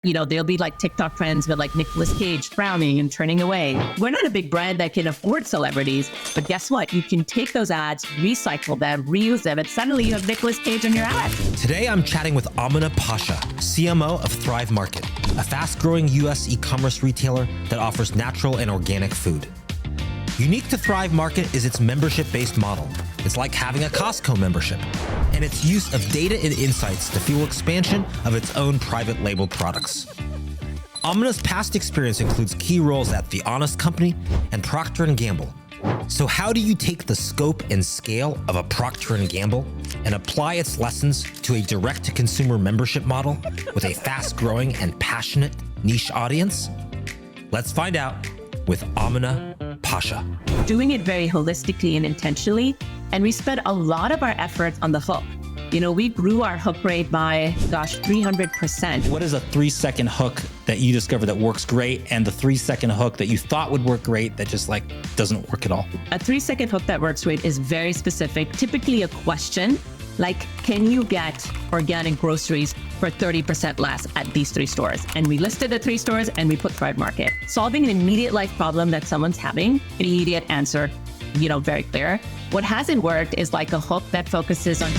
There'll be like TikTok trends with like Nicolas Cage frowning and turning away. We're not a big brand that can afford celebrities, but guess what? You can take those ads, recycle them, reuse them, and suddenly you have Nicolas Cage in your ad. Today, I'm chatting with Amina Pasha, CMO of Thrive Market, a fast-growing US e-commerce retailer that offers natural and organic food. Unique to Thrive Market is its membership-based model. It's like having a Costco membership, and its use of data and insights to fuel expansion of its own private label products. Amina's past experience includes key roles at The Honest Company and Procter & Gamble. So how do you take the scope and scale of a Procter & Gamble and apply its lessons to a direct-to-consumer membership model with a fast-growing and passionate niche audience? Let's find out with Amina Pasha. Doing it very holistically and intentionally, and we spent a lot of our efforts on the hook. We grew our hook rate by, 300%. What is a 3-second hook that you discovered that works great, and the 3-second hook that you thought would work great that just doesn't work at all? A 3-second hook that works great is very specific, typically a question like, can you get organic groceries for 30% less at these 3 stores? And we listed the 3 stores and we put Thrive Market. Solving an immediate life problem that someone's having, immediate answer, very clear. What hasn't worked is like a hook that focuses on...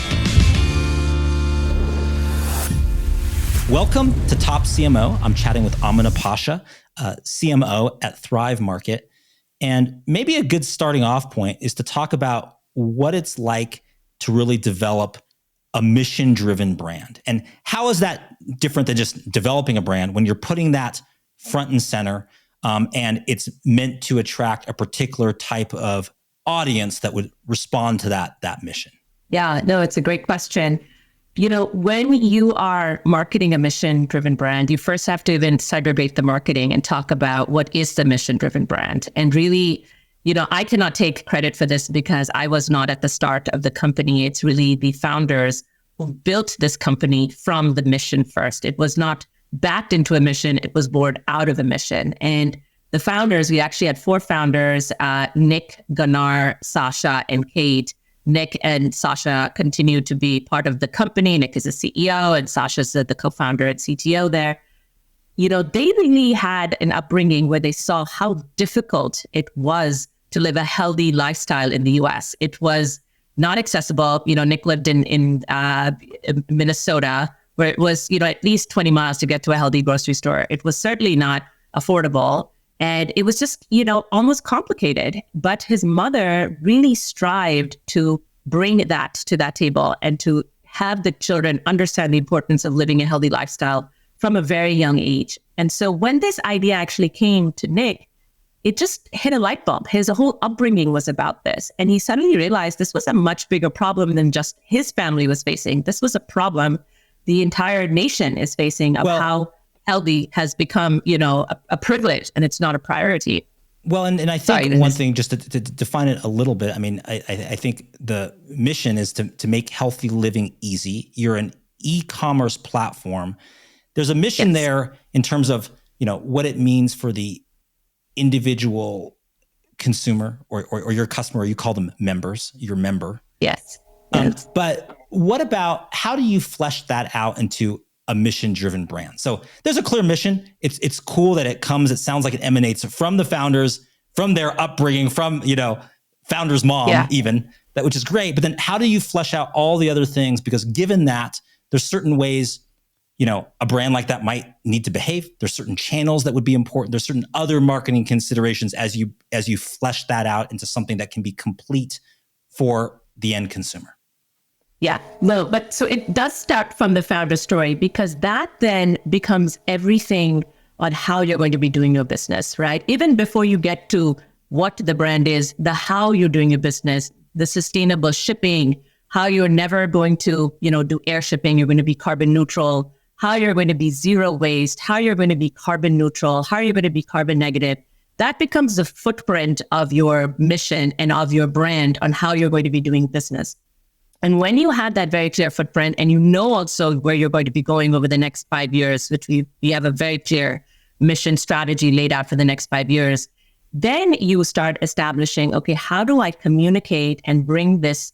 Welcome to Top CMO. I'm chatting with Amina Pasha, CMO at Thrive Market. And maybe a good starting off point is to talk about what it's like to really develop a mission-driven brand. And how is that different than just developing a brand when you're putting that front and center, and it's meant to attract a particular type of audience that would respond to that mission? Yeah, no, it's a great question. When you are marketing a mission-driven brand, you first have to then segregate the marketing and talk about what is the mission-driven brand. And really, I cannot take credit for this because I was not at the start of the company. It's really the founders who built this company from the mission first. It was not backed into a mission. It was born out of a mission. And the founders, we actually had 4 founders, Nick, Gunnar, Sasha, and Kate. Nick and Sasha continue to be part of the company. Nick is the CEO and Sasha's the co-founder and CTO there. They really had an upbringing where they saw how difficult it was to live a healthy lifestyle in the US. It was not accessible. Nick lived in Minnesota, where it was, at least 20 miles to get to a healthy grocery store. It was certainly not affordable. And it was just, almost complicated. But his mother really strived to bring that to that table and to have the children understand the importance of living a healthy lifestyle from a very young age. And so when this idea actually came to Nick, it just hit a light bulb. His whole upbringing was about this. And he suddenly realized this was a much bigger problem than just his family was facing. This was a problem the entire nation is facing of how healthy has become, a privilege and it's not a priority. Well, and I think one thing, just to define it a little bit, I think the mission is to make healthy living easy. You're an e-commerce platform. There's a mission there in terms of, what it means for the individual consumer or your customer, or you call them members, your member. Yes. But what about, how do you flesh that out into a mission-driven brand? So there's a clear mission. It's cool that it sounds like it emanates from the founders, from their upbringing, from, founder's mom, even, which is great. But then how do you flesh out all the other things? Because given that there's certain ways, a brand like that might need to behave. There's certain channels that would be important. There's certain other marketing considerations as you flesh that out into something that can be complete for the end consumer. Yeah, no, but so it does start from the founder story, because that then becomes everything on how you're going to be doing your business, right? Even before you get to what the brand is, the how you're doing your business, the sustainable shipping, how you're never going to, do air shipping, you're going to be carbon neutral, how you're going to be zero waste, how you're going to be carbon neutral, how you're going to be carbon negative. That becomes the footprint of your mission and of your brand on how you're going to be doing business. And when you had that very clear footprint, and also where you're going to be going over the next 5 years, which we have a very clear mission strategy laid out for the next 5 years, then you start establishing, okay, how do I communicate and bring this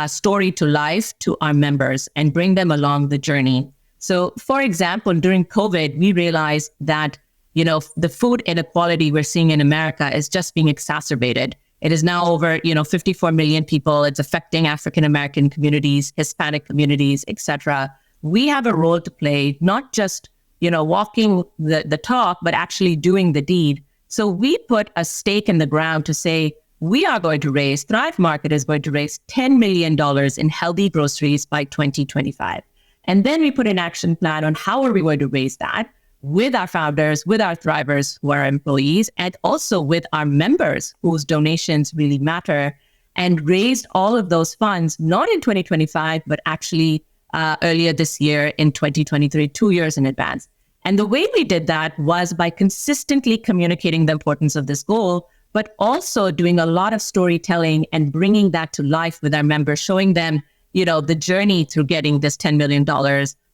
story to life to our members and bring them along the journey? So for example, during COVID, we realized that, the food inequality we're seeing in America is just being exacerbated. It is now over, 54 million people. It's affecting African-American communities, Hispanic communities, etc. We have a role to play, not just, walking the talk, but actually doing the deed. So we put a stake in the ground to say, Thrive Market is going to raise $10 million in healthy groceries by 2025. And then we put an action plan on how are we going to raise that with our founders, with our thrivers who are employees, and also with our members whose donations really matter, and raised all of those funds, not in 2025, but actually earlier this year in 2023, 2 years in advance. And the way we did that was by consistently communicating the importance of this goal, but also doing a lot of storytelling and bringing that to life with our members, showing them, the journey through getting this $10 million,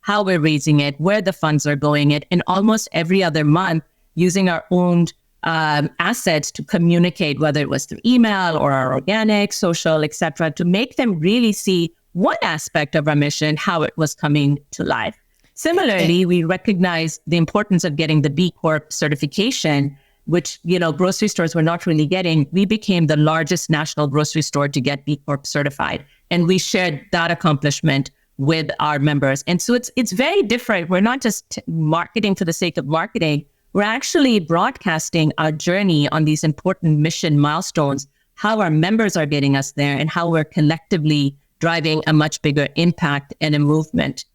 how we're raising it, where the funds are going, and almost every other month using our own assets to communicate, whether it was through email or our organic, social, etc., to make them really see one aspect of our mission, how it was coming to life. Similarly, we recognize the importance of getting the B Corp certification, which, grocery stores were not really getting. We became the largest national grocery store to get B Corp certified. And we shared that accomplishment with our members. And so it's very different. We're not just marketing for the sake of marketing. We're actually broadcasting our journey on these important mission milestones, how our members are getting us there, and how we're collectively driving a much bigger impact and a movement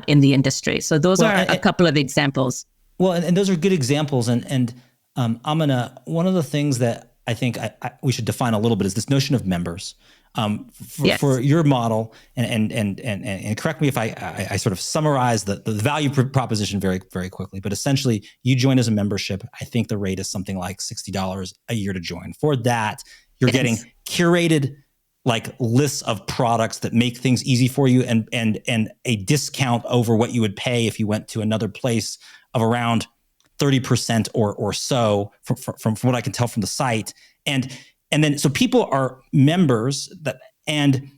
in the industry. So those are a couple of examples. Well, and those are good examples. And Amina, one of the things that I think we should define a little bit is this notion of members. For your model, and correct me if I sort of summarize the value proposition very, very quickly, but essentially you join as a membership. I think the rate is something like $60 a year to join. For that, you're getting curated like lists of products that make things easy for you, and a discount over what you would pay if you went to another place of around 30% or so from what I can tell from the site. And then, so people are members and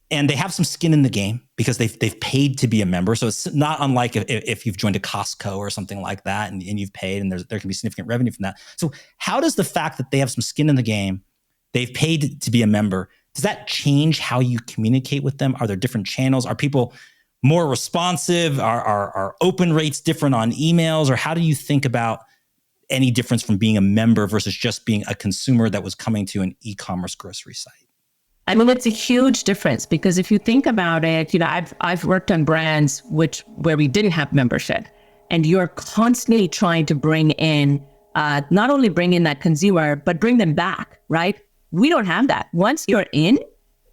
they have some skin in the game because they've paid to be a member. So it's not unlike if you've joined a Costco or something like that and you've paid, and there can be significant revenue from that. So how does the fact that they have some skin in the game, they've paid to be a member, does that change how you communicate with them? Are there different channels? Are people more responsive? Are open rates different on emails? Or how do you think about any difference from being a member versus just being a consumer that was coming to an e-commerce grocery site? I mean, it's a huge difference because if you think about it, I've worked on brands where we didn't have membership, and you're constantly trying to bring in, not only bring in that consumer, but bring them back, right? We don't have that. Once you're in,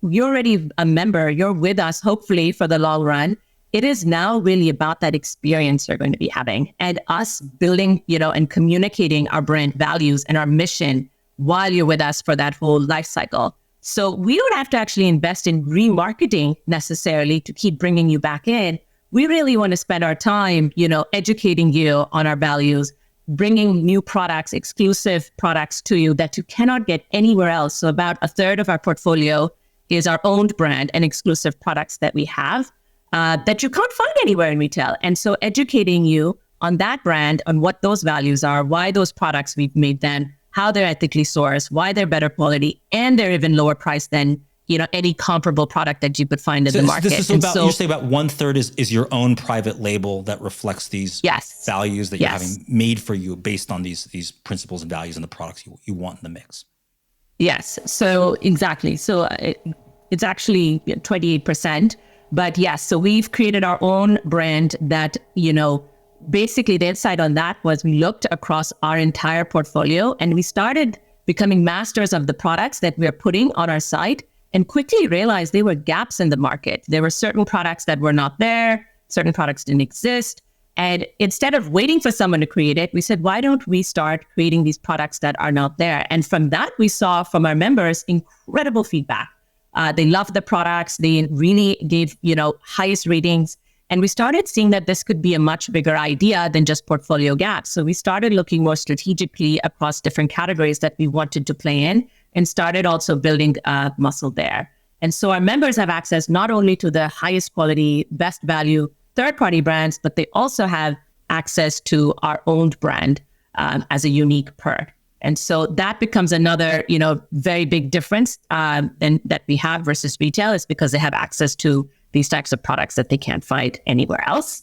you're already a member, you're with us, hopefully for the long run. It is now really about that experience you're going to be having and us building, and communicating our brand values and our mission while you're with us for that whole life cycle. So we don't have to actually invest in remarketing necessarily to keep bringing you back in. We really want to spend our time, educating you on our values, bringing new products, exclusive products to you that you cannot get anywhere else. So about a third of our portfolio is our owned brand and exclusive products that we have. That you can't find anywhere in retail. And so educating you on that brand, on what those values are, why those products we've made them, how they're ethically sourced, why they're better quality, and they're even lower price than, any comparable product that you could find in the market. This is about, you say about 1/3 is your own private label that reflects these values that you're having made for you based on these principles and values and the products you want in the mix. Yes. So exactly. So it's actually 28%. But yes, so we've created our own brand that, basically the insight on that was we looked across our entire portfolio and we started becoming masters of the products that we're putting on our site and quickly realized there were gaps in the market. There were certain products that were not there, certain products didn't exist. And instead of waiting for someone to create it, we said, why don't we start creating these products that are not there? And from that, we saw from our members incredible feedback. They loved the products. They really gave, highest ratings. And we started seeing that this could be a much bigger idea than just portfolio gaps. So we started looking more strategically across different categories that we wanted to play in and started also building muscle there. And so our members have access not only to the highest quality, best value third-party brands, but they also have access to our owned brand as a unique perk. And so that becomes another, very big difference than that we have versus retail, is because they have access to these types of products that they can't find anywhere else.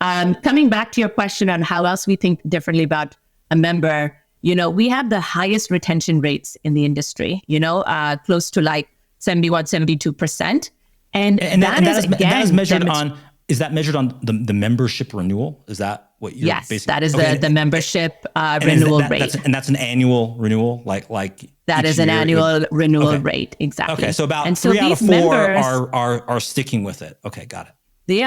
Coming back to your question on how else we think differently about a member, we have the highest retention rates in the industry, close to like 71, 72%. And that is measured on, is that measured on the membership renewal? Is that what you're yes, basically? That is the membership renewal rate. That's an annual renewal, like that is an annual renewal rate, exactly. Okay, so about 3 out of 4 are sticking with it. Okay, got it. They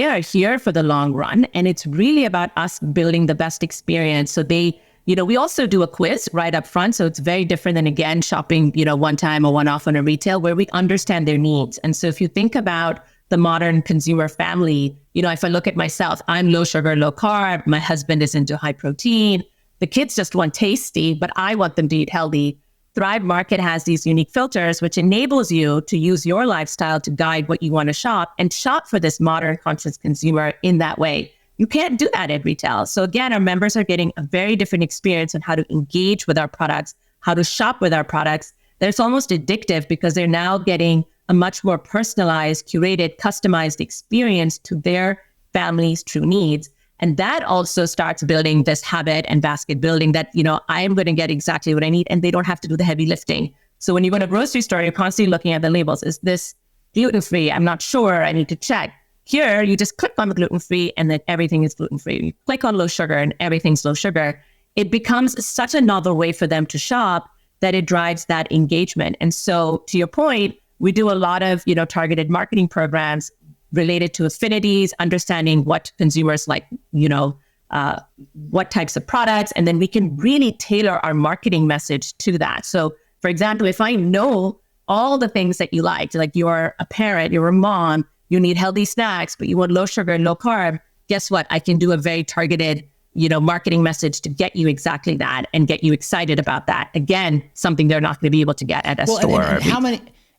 are here for the long run, and it's really about us building the best experience. So we also do a quiz right up front. So it's very different than, again, shopping, one time or one off on a retail, where we understand their needs. And so if you think about the modern consumer family, if I look at myself, I'm low sugar, low carb. My husband is into high protein. The kids just want tasty, but I want them to eat healthy. Thrive Market has these unique filters, which enables you to use your lifestyle to guide what you want to shop, and shop for this modern conscious consumer in that way. You can't do that at retail. So again, our members are getting a very different experience on how to engage with our products, how to shop with our products. That's almost addictive, because they're now getting a much more personalized, curated, customized experience to their family's true needs. And that also starts building this habit and basket building that, I am going to get exactly what I need, and they don't have to do the heavy lifting. So when you go to a grocery store, you're constantly looking at the labels. Is this gluten-free? I'm not sure. I need to check. Here, you just click on the gluten-free and then everything is gluten-free. You click on low sugar and everything's low sugar. It becomes such a novel way for them to shop that it drives that engagement. And so to your point, we do a lot of, targeted marketing programs related to affinities, understanding what consumers like, what types of products, and then we can really tailor our marketing message to that. So for example, if I know all the things that you like you're a parent, you're a mom, you need healthy snacks, but you want low sugar and low carb, guess what? I can do a very targeted, marketing message to get you exactly that and get you excited about that. Again, something they're not going to be able to get at a store.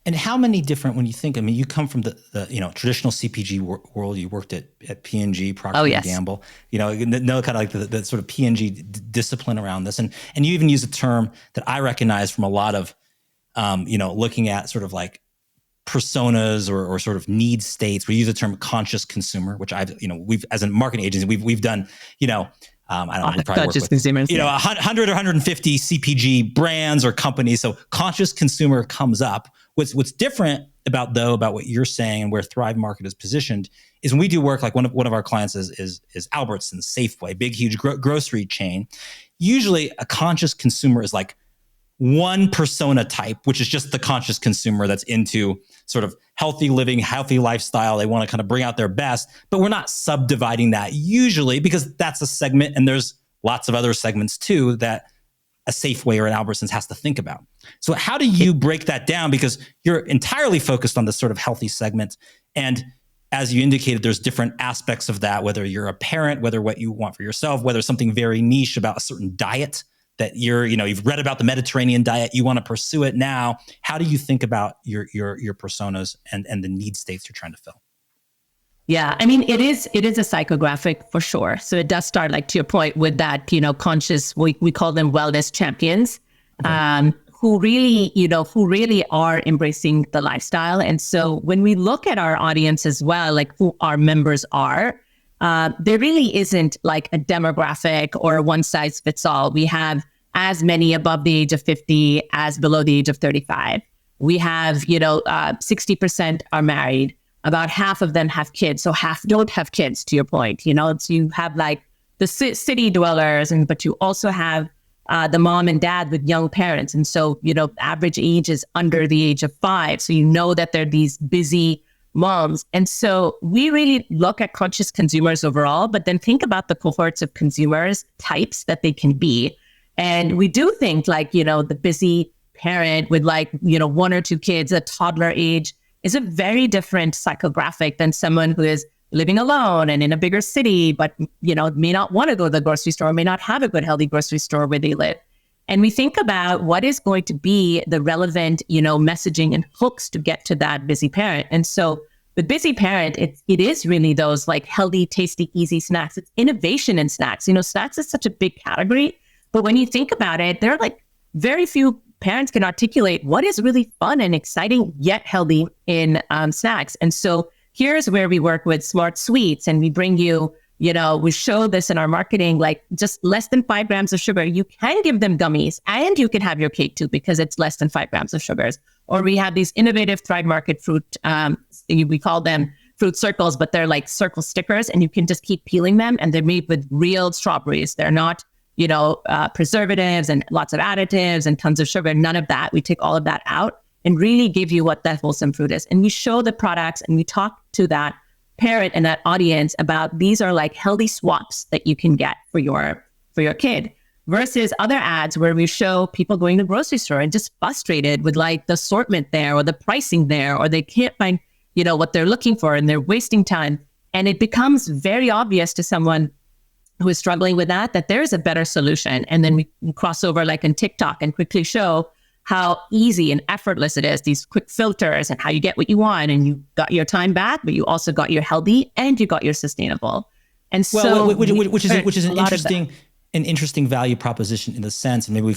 And how many different, when you think, you come from the traditional CPG world, you worked at P&G, Procter & Gamble, kind of like the sort of P&G discipline around this. And you even use a term that I recognize from a lot of, looking at sort of like personas or sort of need states. We use the term conscious consumer, which we've, as a marketing agency, we've done, I don't know, we probably work with, consumers, 100 or 150 CPG brands or companies. So conscious consumer comes up. What's different about what you're saying and where Thrive Market is positioned is when we do work, like one of our clients is Albertsons, Safeway, big, huge grocery chain. Usually a conscious consumer is like one persona type, which is just the conscious consumer that's into sort of healthy living, healthy lifestyle. They want to kind of bring out their best, but we're not subdividing that usually, because that's a segment and there's lots of other segments too that a Safeway or an Albertsons has to think about. So how do you break that down? Because you're entirely focused on this sort of healthy segment. And as you indicated, there's different aspects of that, whether you're a parent, whether what you want for yourself, whether something very niche about a certain diet that you've read about the Mediterranean diet, you want to pursue it now. How do you think about your personas and the need states you're trying to fill? Yeah, it is a psychographic for sure. So it does start, like to your point, with that, conscious, we call them wellness champions, who really are embracing the lifestyle. And so when we look at our audience as well, like who our members are, there really isn't like a demographic or a one size fits all. We have as many above the age of 50 as below the age of 35. We have, 60% are married. About half of them have kids. So half don't have kids, to your point. So you have like the city dwellers, but you also have the mom and dad with young parents. And so, average age is under the age of 5. So that they're these busy moms. And so we really look at conscious consumers overall, but then think about the cohorts of consumers types that they can be. And we do think like, the busy parent with like, 1 or 2 kids, a toddler age, is a very different psychographic than someone who is living alone and in a bigger city, but, may not want to go to the grocery store, may not have a good, healthy grocery store where they live. And we think about what is going to be the relevant, messaging and hooks to get to that busy parent. And so With Busy Parent, it is really those like healthy, tasty, easy snacks. It's innovation in snacks. Snacks is such a big category, but when you think about it, there are like very few parents can articulate what is really fun and exciting yet healthy in snacks. And so here's where we work with Smart Sweets, and we bring you, we show this in our marketing, like just less than 5 grams of sugar. You can give them gummies and you can have your cake too, because it's less than 5 grams of sugars. Or we have these innovative Thrive Market fruit, we call them fruit circles, but they're like circle stickers, and you can just keep peeling them, and they're made with real strawberries. They're not, preservatives and lots of additives and tons of sugar. None of that. We take all of that out and really give you what that wholesome fruit is. And we show the products and we talk to that parent and that audience about these are like healthy swaps that you can get for your kid, versus other ads where we show people going to the grocery store and just frustrated with like the assortment there or the pricing there, or they can't find, what they're looking for, and they're wasting time. And it becomes very obvious to someone who is struggling with that there is a better solution. And then we cross over like in TikTok and quickly show how easy and effortless it is, these quick filters, and how you get what you want, and you got your time back, but you also got your healthy and you got your sustainable. And so, which is an interesting value proposition in the sense, and maybe we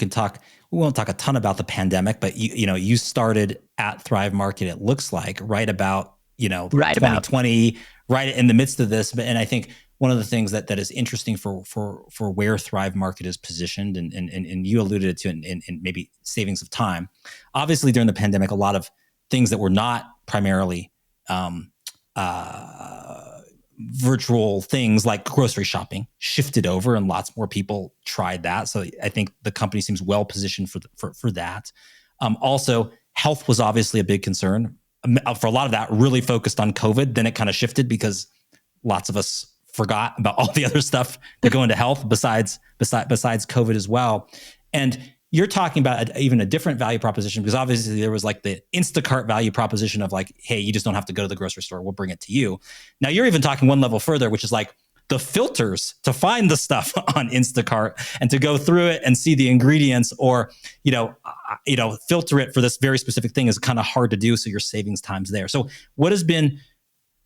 won't talk a ton about the pandemic, but you started at Thrive Market, it looks like right about 2020, right in the midst of this. And I think one of the things that is interesting for where Thrive Market is positioned, and you alluded to in maybe savings of time. Obviously, during the pandemic, a lot of things that were not primarily virtual things like grocery shopping shifted over, and lots more people tried that. So I think the company seems well positioned for that. Also, health was obviously a big concern. For a lot of that, really focused on COVID. Then it kind of shifted because lots of us forgot about all the other stuff that go into health besides COVID as well. And you're talking about even a different value proposition, because obviously there was like the Instacart value proposition of like, hey, you just don't have to go to the grocery store. We'll bring it to you. Now you're even talking one level further, which is like the filters to find the stuff on Instacart and to go through it and see the ingredients, or, filter it for this very specific thing is kind of hard to do. So your savings time's there. So what has been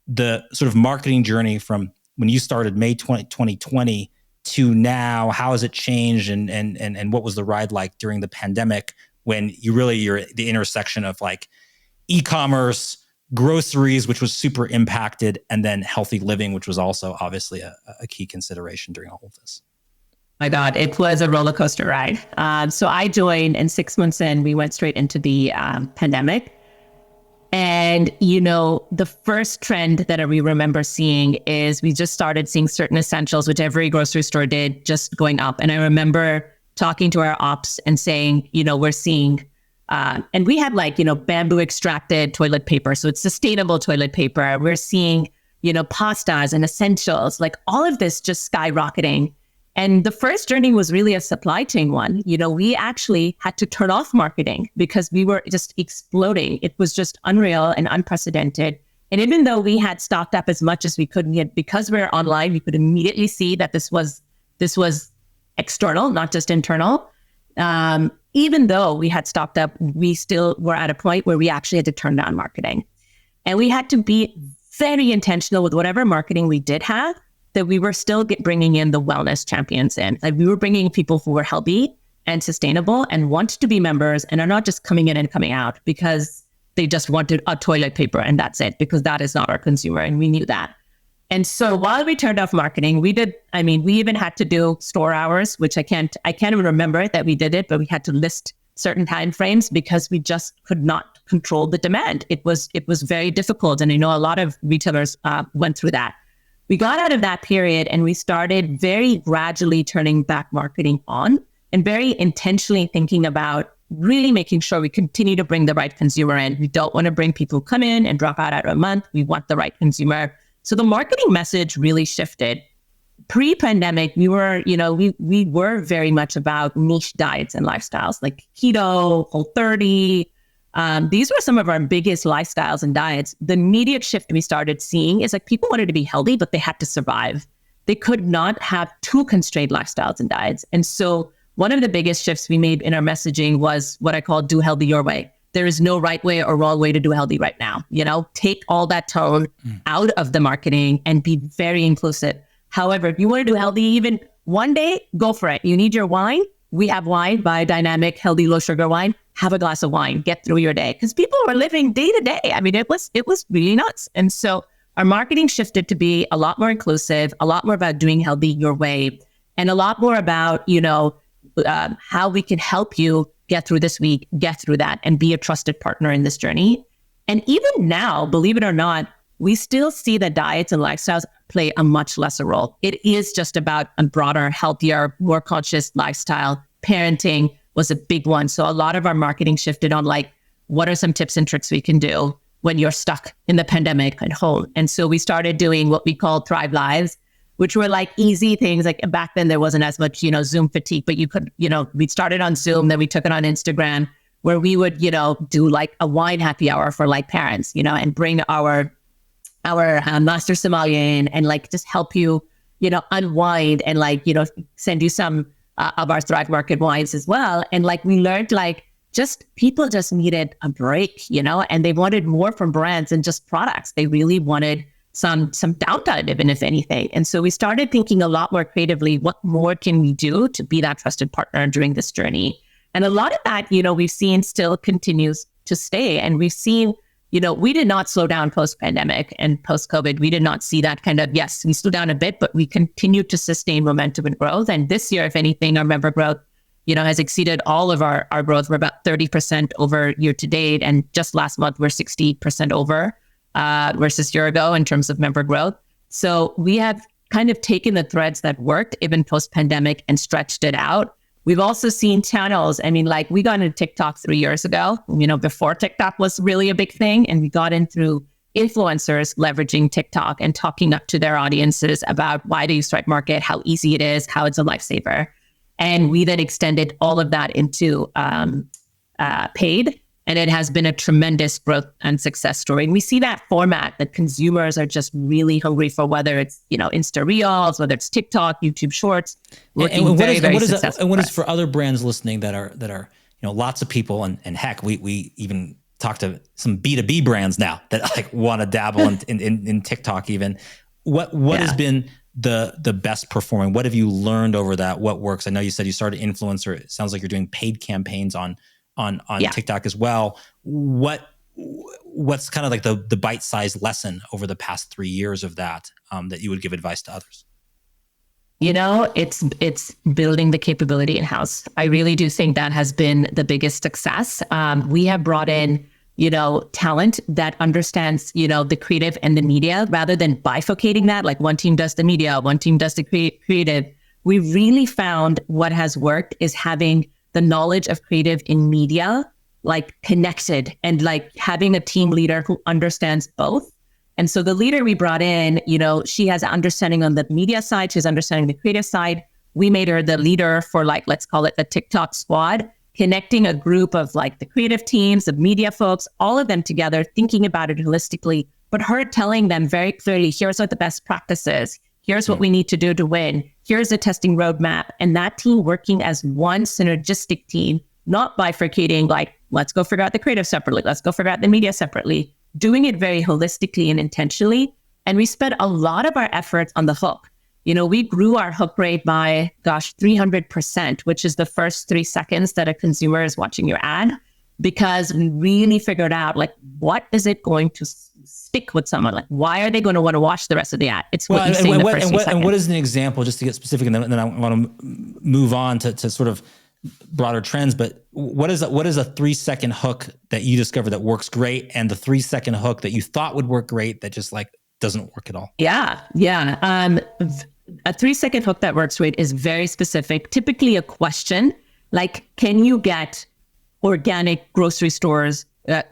the sort of marketing journey from when you started May 2020 to now? How has it changed, and what was the ride like during the pandemic, when you're at the intersection of like e-commerce, groceries, which was super impacted, and then healthy living, which was also obviously a key consideration during all of this? My God, it was a roller coaster ride. So I joined, and 6 months in, we went straight into the pandemic. And, the first trend that we remember seeing is we just started seeing certain essentials, which every grocery store did, just going up. And I remember talking to our ops and saying, we're seeing, and we had like, bamboo extracted toilet paper. So it's sustainable toilet paper. We're seeing, pastas and essentials, like all of this just skyrocketing. And the first journey was really a supply chain one. We actually had to turn off marketing because we were just exploding. It was just unreal and unprecedented. And even though we had stocked up as much as we could, because we're online, we could immediately see that this was external, not just internal. Even though we had stocked up, we still were at a point where we actually had to turn down marketing. And we had to be very intentional with whatever marketing we did have, that we were still bringing in the wellness champions in. Like we were bringing people who were healthy and sustainable and wanted to be members, and are not just coming in and coming out because they just wanted a toilet paper and that's it, because that is not our consumer. And we knew that. And so while we turned off marketing, we even had to do store hours, which I can't even remember that we did it, but we had to list certain timeframes because we just could not control the demand. It was very difficult. And I know a lot of retailers went through that. We got out of that period and we started very gradually turning back marketing on, and very intentionally thinking about really making sure we continue to bring the right consumer in. We don't want to bring people who come in and drop out after a month. We want the right consumer. So the marketing message really shifted. Pre-pandemic, we were very much about niche diets and lifestyles like keto, Whole30. These were some of our biggest lifestyles and diets. The immediate shift we started seeing is like people wanted to be healthy, but they had to survive. They could not have too constrained lifestyles and diets. And so one of the biggest shifts we made in our messaging was what I call do healthy your way. there is no right way or wrong way to do healthy right now. Take all that tone out of the marketing and be very inclusive. However, if you want to do healthy even one day, go for it. You need your wine. We have wine, biodynamic, healthy, low sugar wine. Have a glass of wine, get through your day. Because people were living day to day. I mean, it was really nuts. And so our marketing shifted to be a lot more inclusive, a lot more about doing healthy your way, and a lot more about, how we can help you get through this week, get through that, and be a trusted partner in this journey. And even now, believe it or not, we still see that diets and lifestyles play a much lesser role. It is just about a broader, healthier, more conscious lifestyle. Parenting was a big one. So a lot of our marketing shifted on what are some tips and tricks we can do when you're stuck in the pandemic at home? And so we started doing what we call Thrive Lives, which were easy things. Back then there wasn't as much, Zoom fatigue, but you could, we started on Zoom, then we took it on Instagram, where we would, do a wine happy hour for parents, and bring our master sommelier in and just help you, unwind and send you some of our Thrive Market wines as well. And we learned people just needed a break, and they wanted more from brands than just products. They really wanted some downtime, even if anything. And so we started thinking a lot more creatively, what more can we do to be that trusted partner during this journey? And a lot of that, we've seen still continues to stay. And we've seen, we did not slow down post-pandemic and post-COVID. We did not see that yes, we slowed down a bit, but we continued to sustain momentum and growth. And this year, if anything, our member growth, has exceeded all of our growth. We're about 30% over year to date. And just last month, we're 60% over versus year ago in terms of member growth. So we have kind of taken the threads that worked even post-pandemic and stretched it out. We've also seen channels. I mean, we got into TikTok 3 years ago, before TikTok was really a big thing. And we got in through influencers leveraging TikTok and talking up to their audiences about why to use Thrive Market, how easy it is, how it's a lifesaver. And we then extended all of that into paid. And it has been a tremendous growth and success story. And we see that format that consumers are just really hungry for, whether it's, Insta Reels, whether it's TikTok, YouTube Shorts. And what is for other brands listening that are lots of people, and heck, we even talk to some B2B brands now that want to dabble in TikTok even. What has been the best performing? What have you learned over that? What works? I know you said you started influencer. It sounds like you're doing paid campaigns on TikTok as well. What's kind of the bite-sized lesson over the past 3 years of that you would give advice to others? It's building the capability in-house. I really do think that has been the biggest success. We have brought in, talent that understands, the creative and the media, rather than bifurcating that. One team does the media, one team does the creative. We really found what has worked is having the knowledge of creative in media, connected, and having a team leader who understands both. And so the leader we brought in, she has an understanding on the media side, she's understanding the creative side. We made her the leader for let's call it the TikTok squad, connecting a group of the creative teams, the media folks, all of them together, thinking about it holistically, but her telling them very clearly, here's what the best practices, here's what we need to do to win, here's a testing roadmap. And that team working as one synergistic team, not bifurcating, let's go figure out the creative separately, let's go figure out the media separately, doing it very holistically and intentionally. And we spent a lot of our efforts on the hook. We grew our hook rate by, 300%, which is the first 3 seconds that a consumer is watching your ad, because we really figured out, what is it going to stick with someone? Why are they going to want to watch the rest of the ad? It's what you say in the first 3 seconds. And what is an example, just to get specific, and then I want to move on to sort of broader trends, but what is a 3-second hook that you discovered that works great, and the 3-second hook that you thought would work great that just doesn't work at all? Yeah. A 3-second hook that works great is very specific. Typically a question can you get organic grocery stores?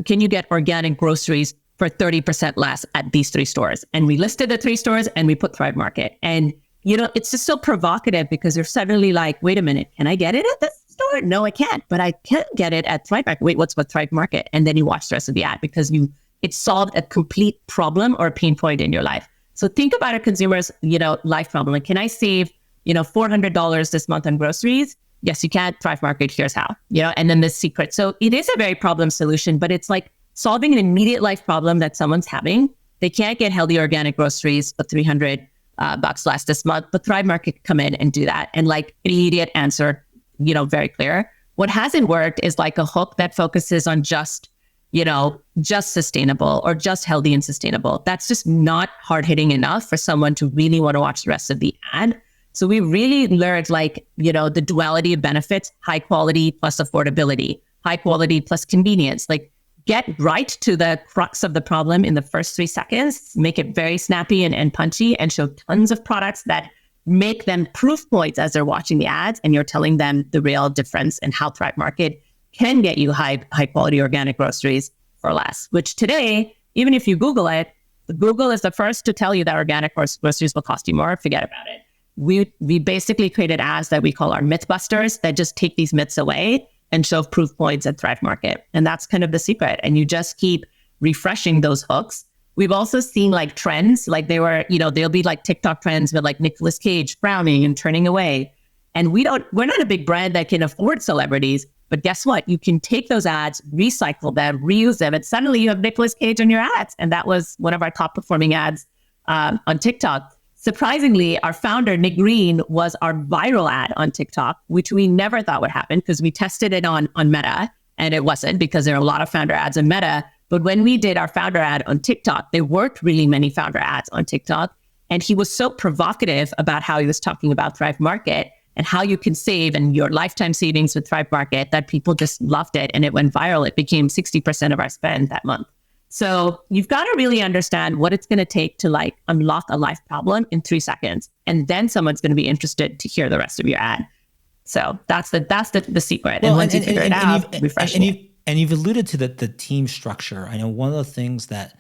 Can you get organic groceries for 30% less at these 3 stores? And we listed the 3 stores and we put Thrive Market. And it's just so provocative, because you're suddenly wait a minute, can I get it at this store? No, I can't, but I can get it at Thrive Market. Wait, what's with Thrive Market? And then you watch the rest of the ad, because it solved a complete problem or pain point in your life. So think about a consumer's, life problem. Can I save, $400 this month on groceries? yes, you can't Thrive Market. Here's how, and then the secret. So it is a very problem solution, but it's like solving an immediate life problem that someone's having. They can't get healthy organic groceries for $300 less this month, but Thrive Market can come in and do that. And like immediate answer, very clear. What hasn't worked is like a hook that focuses on just sustainable or just healthy and sustainable. That's just not hard hitting enough for someone to really want to watch the rest of the ad. So we really learned the duality of benefits, high quality plus affordability, high quality plus convenience. Like get right to the crux of the problem in the first 3 seconds, make it very snappy and punchy, and show tons of products that make them proof points as they're watching the ads, and you're telling them the real difference and how Thrive Market can get you high quality organic groceries for less, which today, even if you Google it, Google is the first to tell you that organic groceries will cost you more. Forget about it. We basically created ads that we call our Mythbusters that just take these myths away and show proof points at Thrive Market. And that's kind of the secret. And you just keep refreshing those hooks. We've also seen like trends, like there'll be like TikTok trends with like Nicolas Cage frowning and turning away. And we're not a big brand that can afford celebrities, but guess what? You can take those ads, recycle them, reuse them, and suddenly you have Nicolas Cage on your ads. And that was one of our top performing ads on TikTok. Surprisingly, our founder, Nick Green, was our viral ad on TikTok, which we never thought would happen because we tested it on Meta, and it wasn't, because there are a lot of founder ads on Meta. But when we did our founder ad on TikTok, there weren't really many founder ads on TikTok. And he was so provocative about how he was talking about Thrive Market and how you can save and your lifetime savings with Thrive Market that people just loved it. And it went viral. It became 60% of our spend that month. So you've got to really understand what it's going to take to like unlock a life problem in 3 seconds. And then someone's going to be interested to hear the rest of your ad. So that's the secret. Well, and once you figure it out, refresh it. And you've alluded to the team structure. I know one of the things that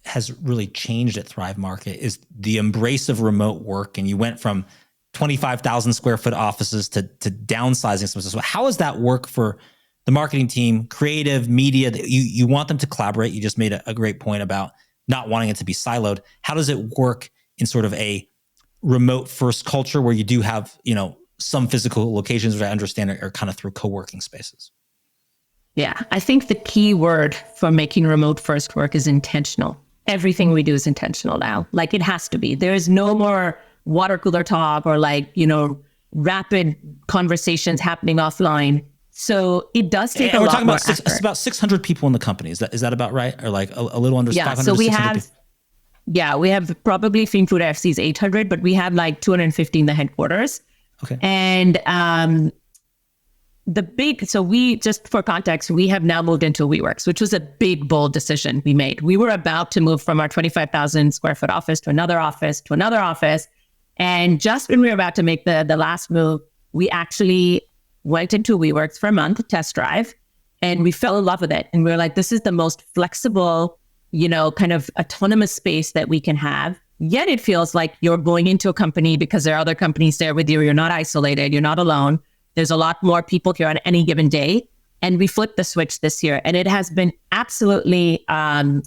has really changed at Thrive Market is the embrace of remote work. And you went from 25,000 square foot offices to downsizing some. So how does that work for the marketing team, creative, media? You want them to collaborate. You just made a great point about not wanting it to be siloed. How does it work in sort of a remote first culture where you do have, some physical locations, which I understand are kind of through co-working spaces? Yeah, I think the key word for making remote first work is intentional. Everything we do is intentional now. Like it has to be. There is no more water cooler talk or rapid conversations happening offline. So it does take a lot more effort. It's about 600 people in the company. Is that about right? Or like a little under 500? So we have probably Fiend Food FC's 800, but we have like 250 in the headquarters. Okay. And we, just for context, we have now moved into WeWorks, which was a big, bold decision we made. We were about to move from our 25,000 square foot office to another office to another office. And just when we were about to make the last move, we actually went into WeWorks for a month, test drive, and we fell in love with it. And we were like, this is the most flexible, kind of autonomous space that we can have. Yet it feels like you're going into a company because there are other companies there with you. You're not isolated. You're not alone. There's a lot more people here on any given day. And we flipped the switch this year. And it has been absolutely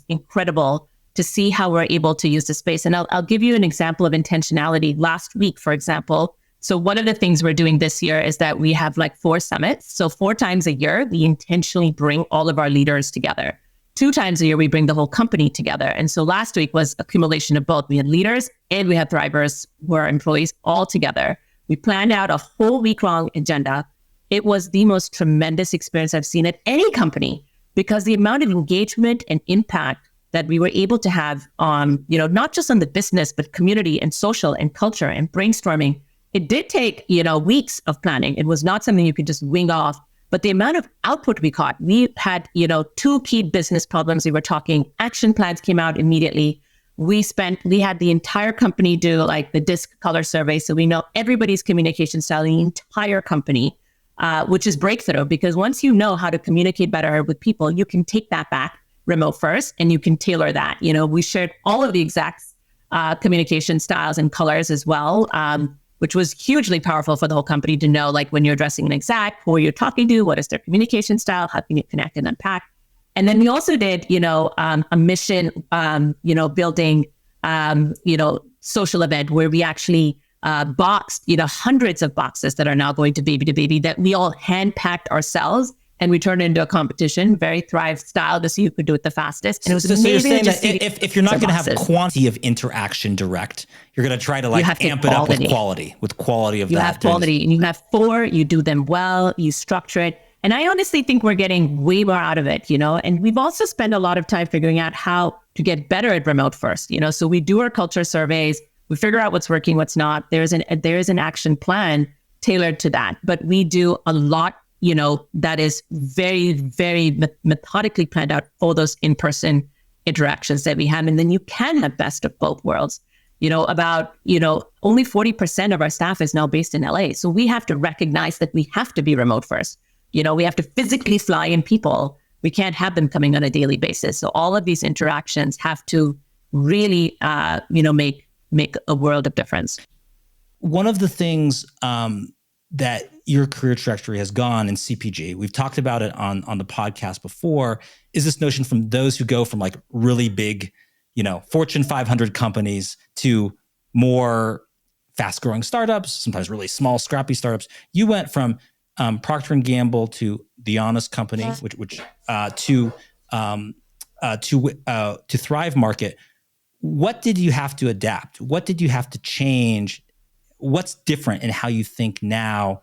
incredible to see how we're able to use the space. And I'll give you an example of intentionality. Last week, for example, so one of the things we're doing this year is that we have like 4 summits. So 4 times a year, we intentionally bring all of our leaders together. 2 times a year, we bring the whole company together. And so last week was accumulation of both. We had leaders and we had Thrivers who are employees all together. We planned out a whole week-long agenda. It was the most tremendous experience I've seen at any company because the amount of engagement and impact that we were able to have on, not just on the business, but community and social and culture and brainstorming. It did take, weeks of planning. It was not something you could just wing off. But the amount of output we caught, we had, 2 key business problems we were talking. Action plans came out immediately. We had the entire company do like the disc color survey. So we know everybody's communication style in the entire company, which is breakthrough because once you know how to communicate better with people, you can take that back remote first and you can tailor that. We shared all of the exact communication styles and colors as well. Which was hugely powerful for the whole company to know, like when you're addressing an exec, who you're talking to, what is their communication style, how can you connect and unpack. And then we also did, a mission, building, social event where we actually boxed, hundreds of boxes that are now going to baby that we all hand packed ourselves. And we turned it into a competition, very Thrive style, to see who could do it the fastest. And it was so amazing. So you're saying that if you're not going to have quantity of interaction direct, you're going to try to amp it up with quality of that. You have quality, and you have 4, you do them well, you structure it. And I honestly think we're getting way more out of it, and we've also spent a lot of time figuring out how to get better at remote first, so we do our culture surveys, we figure out what's working, what's not. There is an action plan tailored to that, but we do a lot that is very, very methodically planned out for those in-person interactions that we have. And then you can have best of both worlds. Only 40% of our staff is now based in LA. So we have to recognize that we have to be remote first. We have to physically fly in people. We can't have them coming on a daily basis. So all of these interactions have to really, make a world of difference. One of the things, that your career trajectory has gone in CPG, we've talked about it on the podcast before, is this notion from those who go from really big, Fortune 500 companies to more fast growing startups, sometimes really small, scrappy startups. You went from Procter & Gamble to The Honest Company, which to Thrive Market. What did you have to adapt? What did you have to change? What's different in how you think now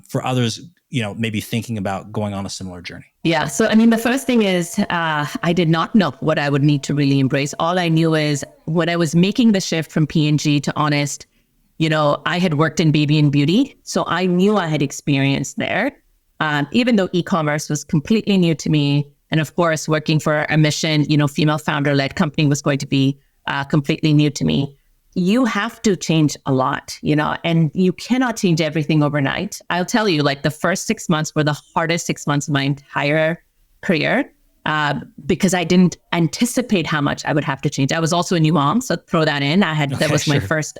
for others, maybe thinking about going on a similar journey? Yeah. So, the first thing is I did not know what I would need to really embrace. All I knew is when I was making the shift from P&G to Honest, I had worked in baby and beauty. So I knew I had experience there, even though e-commerce was completely new to me. And of course, working for a mission, female founder-led company was going to be completely new to me. You have to change a lot, and you cannot change everything overnight. I'll tell you, the first 6 months were the hardest 6 months of my entire career because I didn't anticipate how much I would have to change. I was also a new mom, so throw that in. That was my first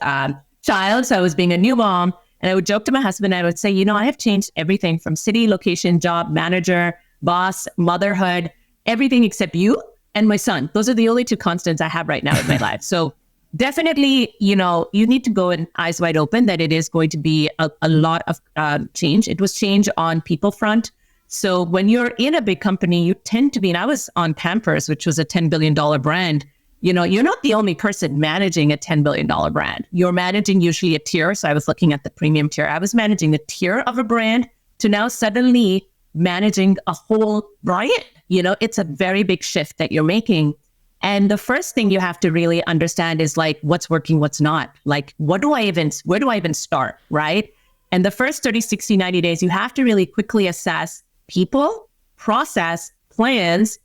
child, so I was being a new mom, and I would joke to my husband. I would say, I have changed everything from city, location, job, manager, boss, motherhood, everything except you and my son. Those are the only 2 constants I have right now in my life. So definitely, you need to go in eyes wide open that it is going to be a lot of change. It was change on people front. So when you're in a big company, you tend to be, and I was on Pampers, which was a $10 billion brand. You're not the only person managing a $10 billion brand. You're managing usually a tier. So I was looking at the premium tier. I was managing the tier of a brand to now suddenly managing a whole brand. It's a very big shift that you're making. And the first thing you have to really understand is what's working, what's not. Where do I even start, right? And the first 30, 60, 90 days, you have to really quickly assess people, process, plans,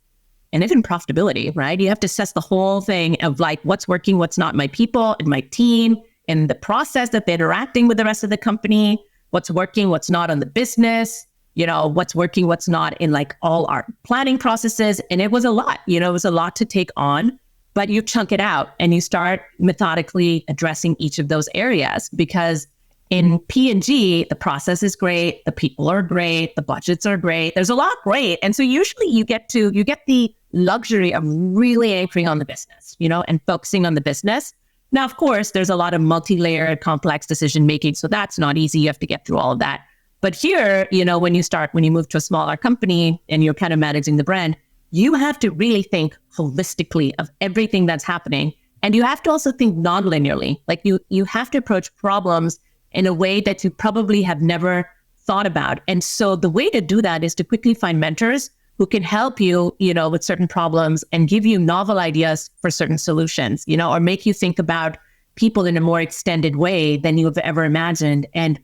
and even profitability, right? You have to assess the whole thing of what's working, what's not, my people and my team, and the process that they're interacting with the rest of the company, what's working, what's not on the business, what's working, what's not in all our planning processes. And it was a lot, it was a lot to take on, but you chunk it out and you start methodically addressing each of those areas, because in P&G, the process is great. The people are great. The budgets are great. There's a lot great. And so usually you get the luxury of really anchoring on the business, and focusing on the business. Now, of course, there's a lot of multi-layered complex decision-making. So that's not easy. You have to get through all of that. But here, when you move to a smaller company and you're kind of managing the brand, you have to really think holistically of everything that's happening. And you have to also think non-linearly. You have to approach problems in a way that you probably have never thought about. And so the way to do that is to quickly find mentors who can help you, with certain problems and give you novel ideas for certain solutions, or make you think about people in a more extended way than you have ever imagined. And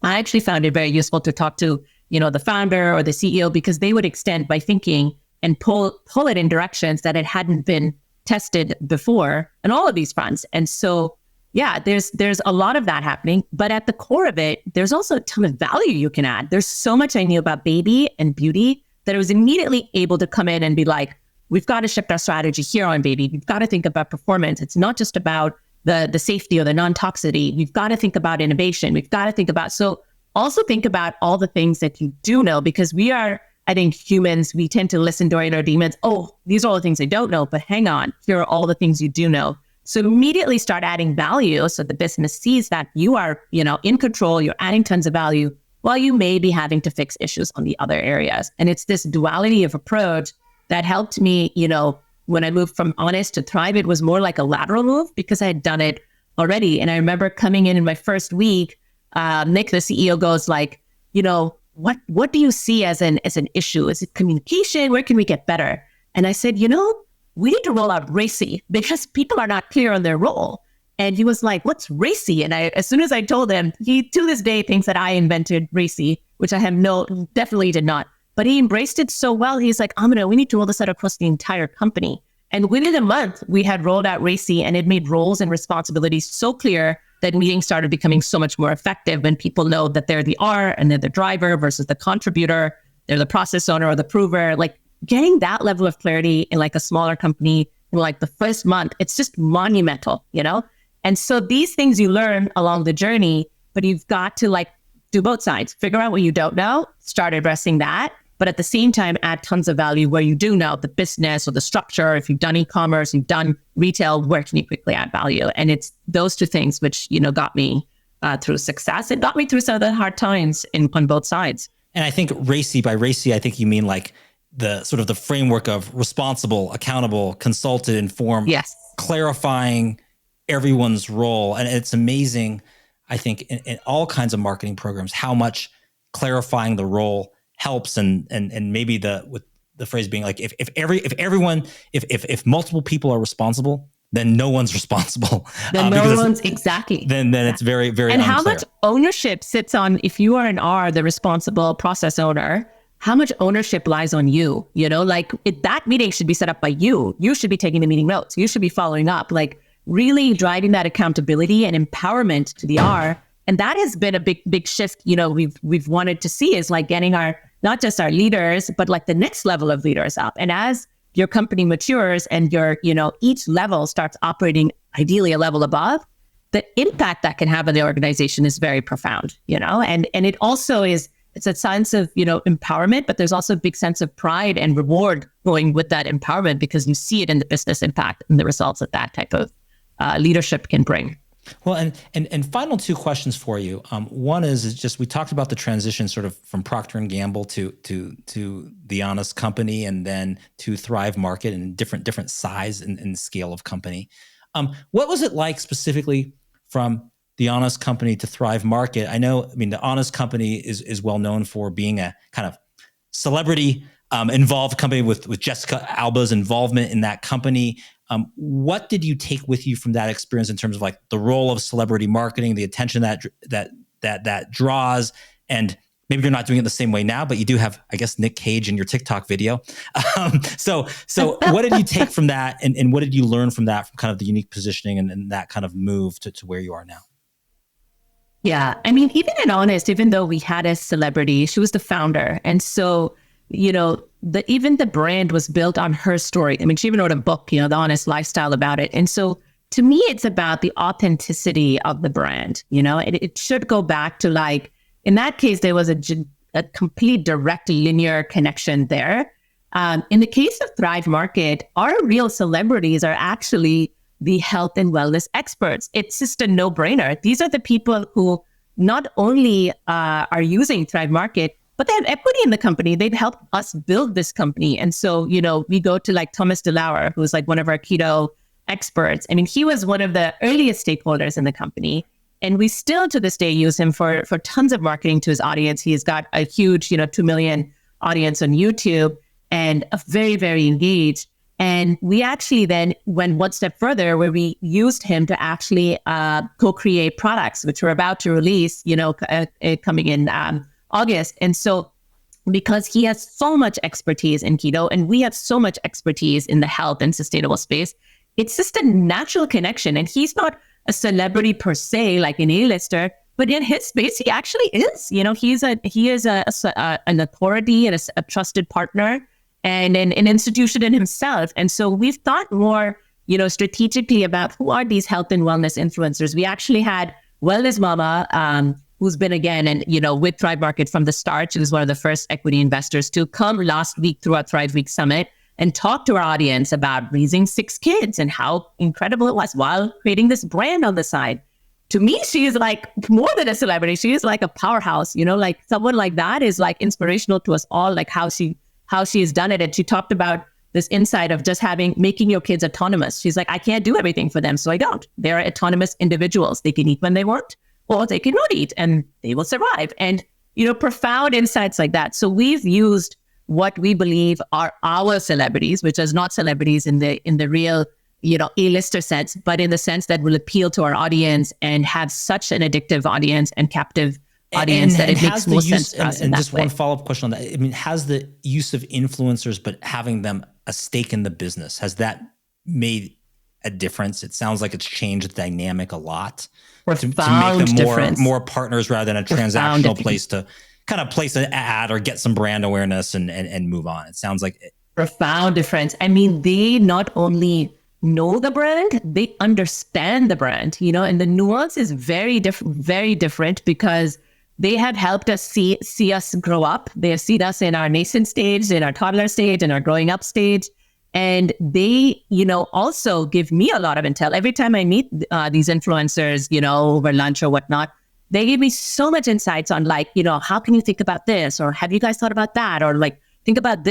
I actually found it very useful to talk to, the founder or the CEO, because they would extend by thinking and pull it in directions that it hadn't been tested before on all of these fronts. And so, yeah, there's a lot of that happening. But at the core of it, there's also a ton of value you can add. There's so much I knew about baby and beauty that I was immediately able to come in and be like, we've got to shift our strategy here on baby. We've got to think about performance. It's not just about the safety or the non-toxicity. We've got to think about innovation. We've got to think about, so also think about all the things that you do know, because we are, I think humans, we tend to listen to our inner demons. Oh, these are all the things I don't know, but hang on, here are all the things you do know. So immediately start adding value so the business sees that you are, in control, you're adding tons of value while you may be having to fix issues on the other areas. And it's this duality of approach that helped me, when I moved from Honest to Thrive, it was more like a lateral move because I had done it already. And I remember coming in my first week, Nick, the CEO, goes like, what do you see as an issue? Is it communication? Where can we get better? And I said, we need to roll out RACI because people are not clear on their role. And he was like, what's RACI? And as soon as I told him, he to this day thinks that I invented RACI, which I have definitely did not. But he embraced it so well. He's like, Amina, we need to roll this out across the entire company. And within a month, we had rolled out RACI, and it made roles and responsibilities so clear that meetings started becoming so much more effective when people know that they're the R and they're the driver versus the contributor, they're the process owner or the prover. Like getting that level of clarity in like a smaller company in like the first month, it's just monumental, And so these things you learn along the journey, but you've got to like do both sides, figure out what you don't know, start addressing that, but at the same time, add tons of value where you do know the business or the structure. If you've done e-commerce, you've done retail, where can you quickly add value? And it's those two things which, got me through success. It got me through some of the hard times on both sides. And I think RACI, by RACI, I think you mean like the sort of the framework of responsible, accountable, consulted, informed, yes, clarifying everyone's role. And it's amazing, I think, in all kinds of marketing programs, how much clarifying the role helps. And maybe with the phrase being like, if multiple people are responsible, then no one's responsible. Then exactly. Then it's very, very and unclear. How much ownership sits on, if you are an R, the responsible process owner, how much ownership lies on you? That meeting should be set up by you. You should be taking the meeting notes. You should be following up, like really driving that accountability and empowerment to the R. And that has been a big shift, we've wanted to see, is like getting not just our leaders, but like the next level of leaders up. And as your company matures and your, each level starts operating ideally a level above, the impact that can have on the organization is very profound, and it also it's a sense of, empowerment, but there's also a big sense of pride and reward going with that empowerment because you see it in the business impact and the results that type of leadership can bring. Well, and final two questions for you. One is just, we talked about the transition sort of from Procter & Gamble to the Honest Company and then to Thrive Market and different size and scale of company. What was it like specifically from the Honest Company to Thrive Market? The Honest Company is well known for being a kind of celebrity involved company with Jessica Alba's involvement in that company. What did you take with you from that experience in terms of like the role of celebrity marketing, the attention that draws, and maybe you're not doing it the same way now, but you do have, I guess, Nick Cage in your TikTok video. So what did you take from that, and what did you learn from that, from kind of the unique positioning and that kind of move to where you are now? Yeah, even in Honest, even though we had a celebrity, she was the founder, and so even the brand was built on her story. She even wrote a book, The Honest Lifestyle, about it. And so to me, it's about the authenticity of the brand. It should go back to, like, in that case, there was a complete direct linear connection there. In the case of Thrive Market, our real celebrities are actually the health and wellness experts. It's just a no-brainer. These are the people who not only are using Thrive Market, but they have equity in the company. They've helped us build this company. And so, we go to like Thomas DeLauer, who's like one of our keto experts. He was one of the earliest stakeholders in the company. And we still to this day use him for tons of marketing to his audience. He's got a huge, 2 million audience on YouTube and a very, very engaged. And we actually then went one step further where we used him to actually co-create products, which we're about to release, coming in August. And so because he has so much expertise in keto and we have so much expertise in the health and sustainable space, it's just a natural connection. And he's not a celebrity per se, like an A-lister, but in his space, he actually is. He is an authority and a trusted partner and an institution in himself. And so we've thought more, strategically about who are these health and wellness influencers. We actually had Wellness Mama, who's been with Thrive Market from the start. She was one of the first equity investors to come last week through our Thrive Week Summit. and talk to our audience about raising 6 kids and how incredible it was while creating this brand on the side. To me, she is like more than a celebrity. She is like a powerhouse, like someone like that is like inspirational to us all, like how she has done it. And she talked about this insight of just making your kids autonomous. She's like, I can't do everything for them, so I don't. They're autonomous individuals. They can eat when they want, or they cannot eat, and they will survive. And, profound insights like that. So we've used what we believe are our celebrities, which is not celebrities in the real, A-lister sense, but in the sense that will appeal to our audience and have such an addictive audience and captive audience that it makes more sense for us. And just one follow-up question on that. I mean, has the use of influencers, but having them a stake in the business, has that made a difference? It sounds like it's changed the dynamic a lot to make them more partners rather than a transactional place to kind of place an ad or get some brand awareness and move on. It sounds like profound difference. I mean, they not only know the brand, they understand the brand, and the nuance is very different because they have helped us see us grow up. They have seen us in our nascent stage, in our toddler stage, in our growing up stage. And they, also give me a lot of intel. Every time I meet these influencers, over lunch or whatnot, they give me so much insights on like, how can you think about this? Or have you guys thought about that? Or like, think about,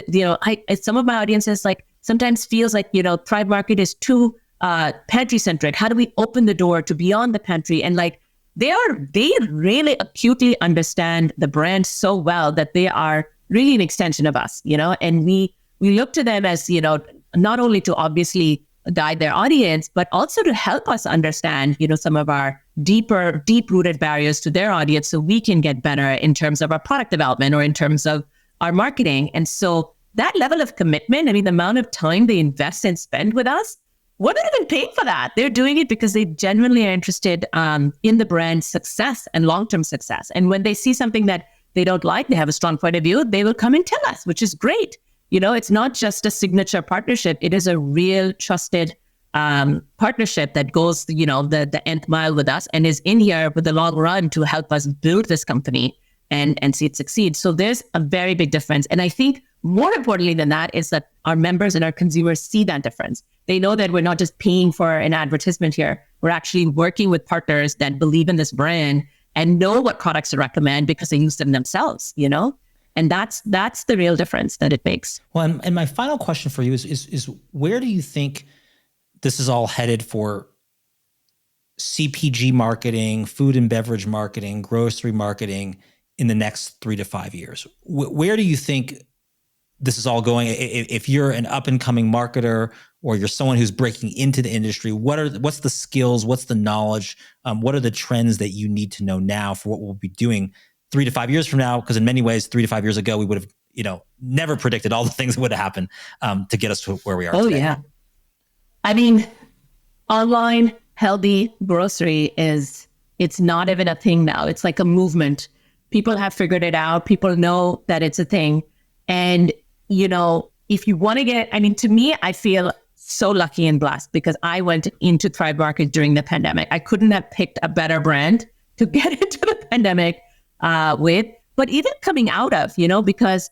some of my audiences like sometimes feels like, Thrive Market is too pantry centric. How do we open the door to beyond the pantry? And like, they really acutely understand the brand so well that they are really an extension of us, and we look to them as, not only to obviously guide their audience, but also to help us understand, some of our deep-rooted barriers to their audience so we can get better in terms of our product development or in terms of our marketing. And so that level of commitment, I mean, the amount of time they invest and spend with us, we're not even paying for that. They're doing it because they genuinely are interested in the brand's success and long-term success. And when they see something that they don't like, they have a strong point of view, they will come and tell us, which is great. It's not just a signature partnership. It is a real trusted partnership that goes, the nth mile with us and is in here with the long run to help us build this company and see it succeed. So there's a very big difference. And I think more importantly than that is that our members and our consumers see that difference. They know that we're not just paying for an advertisement here. We're actually working with partners that believe in this brand and know what products to recommend because they use them themselves, And that's the real difference that it makes. Well, and my final question for you is where do you think this is all headed for CPG marketing, food and beverage marketing, grocery marketing in the next 3 to 5 years? Where do you think this is all going? If you're an up and coming marketer or you're someone who's breaking into the industry, what's the skills, what's the knowledge, what are the trends that you need to know now for what we'll be doing 3 to 5 years from now? Because in many ways, 3 to 5 years ago, we would have, never predicted all the things that would happen to get us to where we are today. Yeah. I mean, online healthy grocery it's not even a thing now. It's like a movement. People have figured it out. People know that it's a thing. And, if you want to to me, I feel so lucky and blessed because I went into Thrive Market during the pandemic. I couldn't have picked a better brand to get into the pandemic with, but even coming out of, because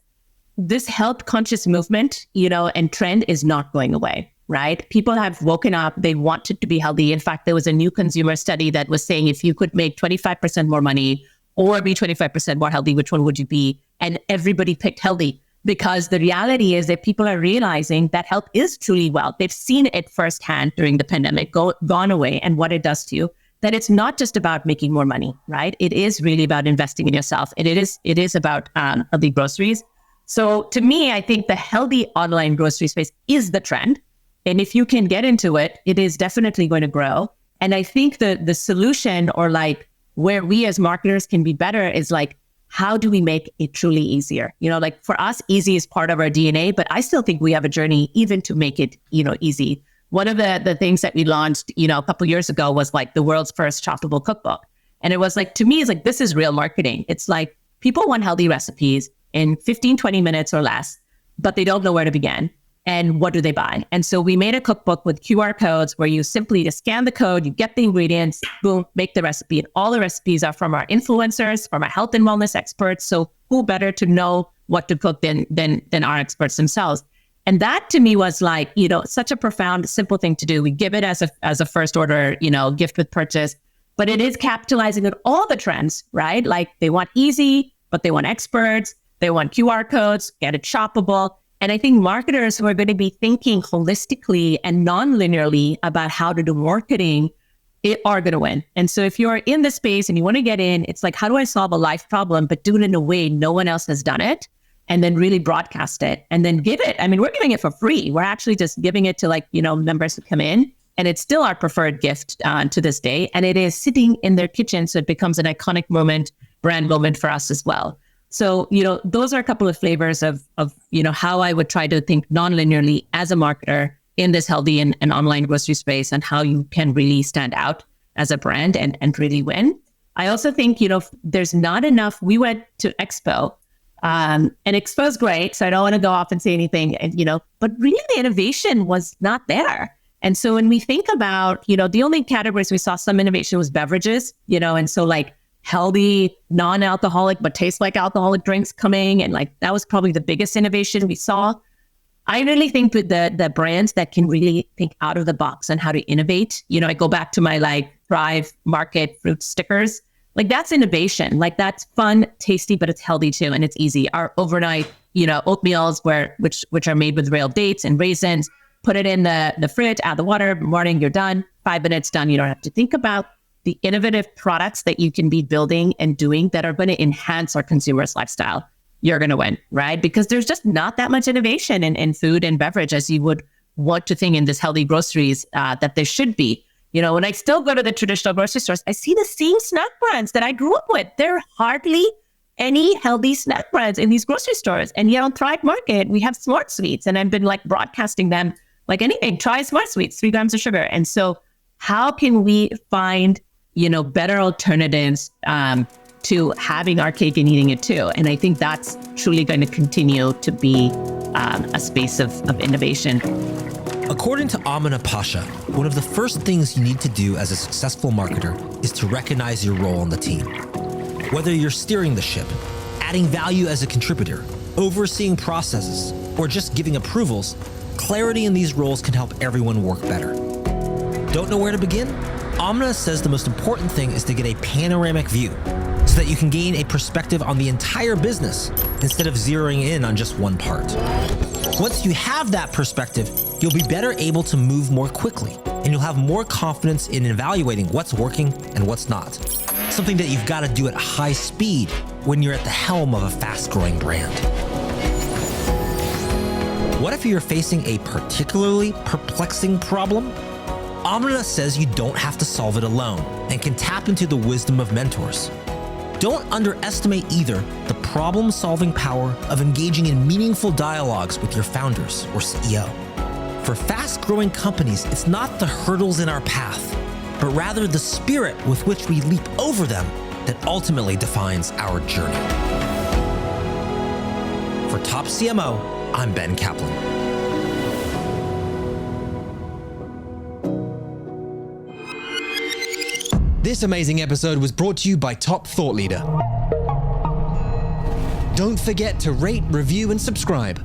this health conscious movement, and trend is not going away, right? People have woken up. They wanted to be healthy. In fact, there was a new consumer study that was saying if you could make 25% more money or be 25% more healthy, which one would you be? And everybody picked healthy because the reality is that people are realizing that health is truly wealth. They've seen it firsthand during the pandemic, gone away and what it does to you. That it's not just about making more money, right? It is really about investing in yourself. And it is about healthy groceries. So to me, I think the healthy online grocery space is the trend. And if you can get into it, it is definitely going to grow. And I think the solution or like where we as marketers can be better is like, how do we make it truly easier? Like for us, easy is part of our DNA, but I still think we have a journey even to make it, easy. One of the things that we launched, a couple of years ago was like the world's first shoppable cookbook. And it was like, to me, it's like, this is real marketing. It's like people want healthy recipes in 15, 20 minutes or less, but they don't know where to begin. And what do they buy? And so we made a cookbook with QR codes where you simply just scan the code, you get the ingredients, boom, make the recipe. And all the recipes are from our influencers, from our health and wellness experts. So who better to know what to cook than our experts themselves? And that to me was like, such a profound, simple thing to do. We give it as a first order, gift with purchase, but it is capitalizing on all the trends, right? Like they want easy, but they want experts. They want QR codes, get it shoppable. And I think marketers who are going to be thinking holistically and non-linearly about how to do marketing are going to win. And so if you're in the space and you want to get in, it's like, how do I solve a life problem, but do it in a way no one else has done it? And then really broadcast it and then give it. I mean, we're giving it for free. We're actually just giving it to members who come in, and it's still our preferred gift to this day. And it is sitting in their kitchen. So it becomes an iconic moment, brand moment for us as well. So, those are a couple of flavors of how I would try to think non-linearly as a marketer in this healthy and online grocery space, and how you can really stand out as a brand and really win. I also think, there's not enough. We went to Expo. And Expo's great, so I don't want to go off and say anything, but really the innovation was not there. And so when we think about, the only categories we saw some innovation was beverages, and so like healthy, non-alcoholic, but taste like alcoholic drinks coming. And like, that was probably the biggest innovation we saw. I really think with the brands that can really think out of the box on how to innovate, I go back to my like Thrive Market fruit stickers. Like that's innovation. Like that's fun, tasty, but it's healthy too, and it's easy. Our overnight, oatmeals which are made with real dates and raisins. Put it in the fridge, add the water. Morning, you're done. 5 minutes done. You don't have to think about the innovative products that you can be building and doing that are going to enhance our consumers' lifestyle. You're going to win, right? Because there's just not that much innovation in food and beverage as you would want to think in this healthy groceries that there should be. When I still go to the traditional grocery stores, I see the same snack brands that I grew up with. There are hardly any healthy snack brands in these grocery stores. And yet on Thrive Market, we have Smart Sweets, and I've been like broadcasting them like anything. Try Smart Sweets, 3 grams of sugar. And so how can we find, better alternatives to having our cake and eating it too? And I think that's truly going to continue to be a space of innovation. According to Amina Pasha, one of the first things you need to do as a successful marketer is to recognize your role on the team. Whether you're steering the ship, adding value as a contributor, overseeing processes, or just giving approvals, clarity in these roles can help everyone work better. Don't know where to begin? Amina says the most important thing is to get a panoramic view so that you can gain a perspective on the entire business instead of zeroing in on just one part. Once you have that perspective, you'll be better able to move more quickly, and you'll have more confidence in evaluating what's working and what's not. Something that you've got to do at high speed when you're at the helm of a fast-growing brand. What if you're facing a particularly perplexing problem? Amina says you don't have to solve it alone and can tap into the wisdom of mentors. Don't underestimate either the problem-solving power of engaging in meaningful dialogues with your founders or CEO. For fast-growing companies, it's not the hurdles in our path, but rather the spirit with which we leap over them that ultimately defines our journey. For Top CMO, I'm Ben Kaplan. This amazing episode was brought to you by Top Thought Leader. Don't forget to rate, review, and subscribe.